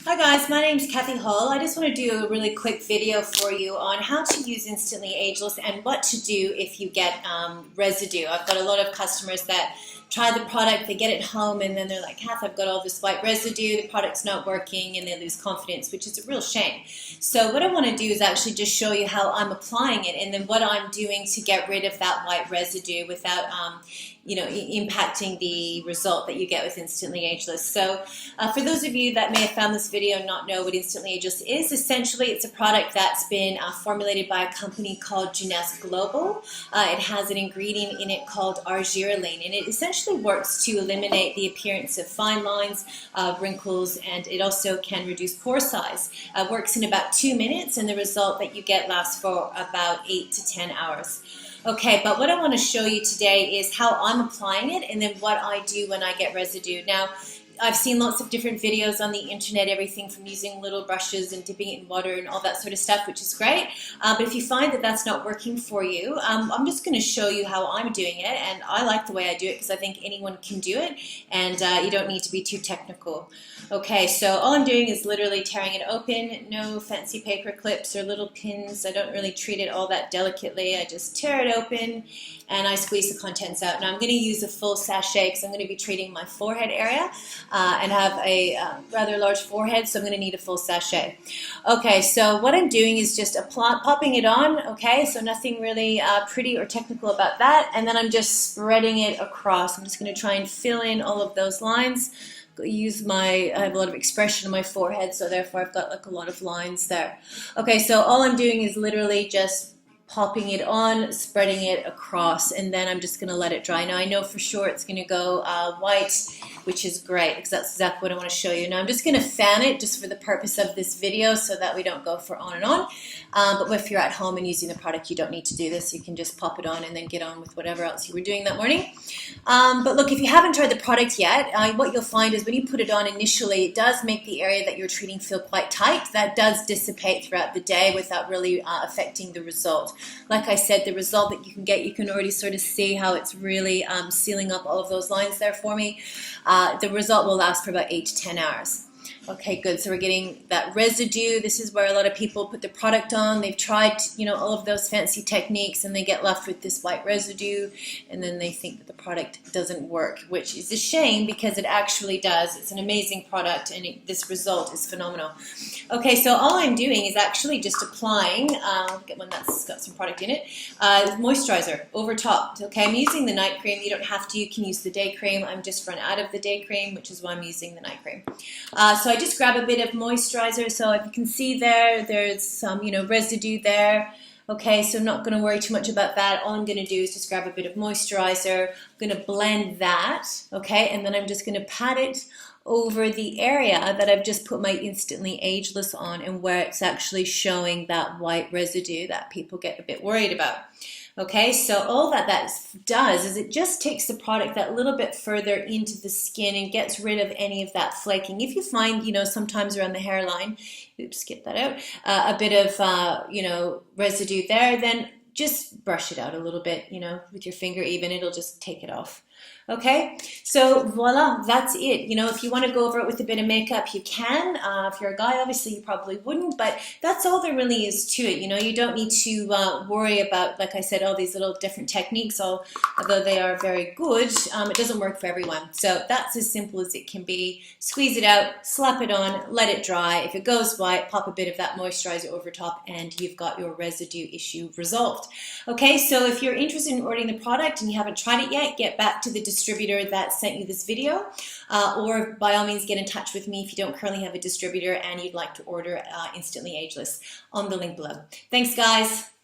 Hi guys, my name's Kathy Hall. I just want to do a really quick video for you on how to use Instantly Ageless and what to do if you get residue. I've got a lot of customers that try the product, they get it home, and then they're like, Kath, I've got all this white residue, the product's not working, and they lose confidence, which is a real shame. So what I want to do is actually just show you how I'm applying it and then what I'm doing to get rid of that white residue without impacting the result that you get with Instantly Ageless. So for those of you that may have found this video and not know what Instantly Ageless is, essentially it's a product that's been formulated by a company called Ageless Global. It has an ingredient in it called argireline, and it essentially works to eliminate the appearance of fine lines, wrinkles, and it also can reduce pore size. Works in about 2 minutes, and the result that you get lasts for about 8 to 10 hours. Okay, but what I want to show you today is how I'm applying it and then what I do when I get residue. Now, I've seen lots of different videos on the internet, everything from using little brushes and dipping it in water and all that sort of stuff, which is great. But if you find that that's not working for you, I'm just going to show you how I'm doing it, and I like the way I do it because I think anyone can do it, and you don't need to be too technical. Okay, so all I'm doing is literally tearing it open, no fancy paper clips or little pins. I don't really treat it all that delicately. I just tear it open and I squeeze the contents out. Now I'm going to use a full sachet because I'm going to be treating my forehead area and have a rather large forehead, so I'm going to need a full sachet. Okay, so what I'm doing is just popping it on, okay, so nothing really pretty or technical about that, and then I'm just spreading it across. I'm just going to try and fill in all of those lines. I have a lot of expression on my forehead, so therefore I've got like a lot of lines there. Okay, so all I'm doing is literally just popping it on, spreading it across, and then I'm just going to let it dry. Now I know for sure it's going to go white, which is great because that's exactly what I want to show you. Now I'm just going to fan it just for the purpose of this video so that we don't go for on and on. But if you're at home and using the product, you don't need to do this. You can just pop it on and then get on with whatever else you were doing that morning. But look, if you haven't tried the product yet, what you'll find is when you put it on initially, it does make the area that you're treating feel quite tight. That does dissipate throughout the day without really affecting the result. Like I said, the result that you can get, you can already sort of see how it's really sealing up all of those lines there for me. The result will last for about 8 to 10 hours. Okay, good. So we're getting that residue. This is where a lot of people put the product on. They've tried, all of those fancy techniques, and they get left with this white residue, and then they think that the product doesn't work, which is a shame because it actually does. It's an amazing product, and this result is phenomenal. Okay, so all I'm doing is actually just applying, get one that's got some product in it, moisturizer over top. Okay, I'm using the night cream. You don't have to. You can use the day cream. I'm just run out of the day cream, which is why I'm using the night cream. So I just grab a bit of moisturizer. So if you can see there's some, residue there. Okay, so I'm not going to worry too much about that. All I'm going to do is just grab a bit of moisturizer. I'm going to blend that, okay, and then I'm just going to pat it over the area that I've just put my Instantly Ageless on and where it's actually showing that white residue that people get a bit worried about. Okay, so all that does is it just takes the product that little bit further into the skin and gets rid of any of that flaking. If you find, sometimes around the hairline, oops, get that out, a bit of, residue there, then just brush it out a little bit, with your finger even, it'll just take it off. Okay, so voila, that's it. If you want to go over it with a bit of makeup, you can. If you're a guy, obviously you probably wouldn't, but that's all there really is to it. You don't need to worry about, like I said, all these little different techniques, although they are very good, it doesn't work for everyone. So that's as simple as it can be. Squeeze it out, slap it on, let it dry. If it goes white, pop a bit of that moisturizer over top, and you've got your residue issue resolved. Okay, so if you're interested in ordering the product and you haven't tried it yet, get back to the distributor that sent you this video, or by all means get in touch with me if you don't currently have a distributor and you'd like to order Instantly Ageless on the link below. Thanks guys.